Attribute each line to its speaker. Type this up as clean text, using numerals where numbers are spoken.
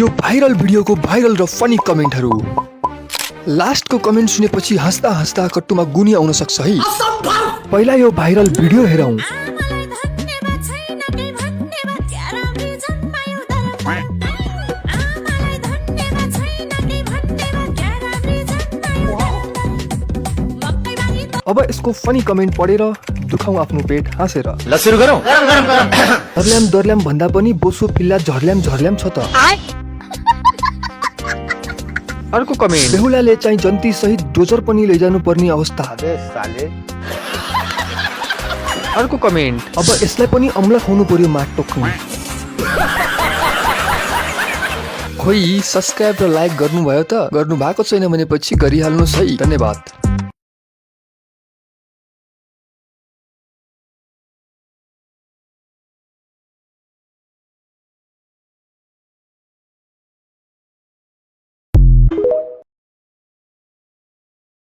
Speaker 1: यो viral भिडियोको viral र funny कमेन्टहरू। लास्टको कमेन्ट सुनेपछि हाँस्दा हाँस्दा कट्टुमा गुनी आउन सक्छ है। पहिला यो भाइरल भिडियो हेरौँ। अब यसको फनी कमेन्ट पढेर दुखाउँ आफ्नो पेट हाँसेर।
Speaker 2: ल सुरु गरौँ।
Speaker 1: दर्ल्याम दर्ल्याम भन्दा पनि बोसो पिल्ला झर्ल्याम झर्ल्याम छ त। अर्को कमेन्ट, बेहुलाले चाहिँ जन्ती सहित डोजर पनि लैजानु पर्ने अवस्था। अर्को कमेन्ट, अब यसलाई पनि अम्ला खुवाउनु पर्यो माट टोक्नु। खोइ सब्स्क्राइब र लाइक गर्नुभयो त? गर्नु भएको छैन भनेपछि गरिहाल्नुहोस् है। धन्यवाद।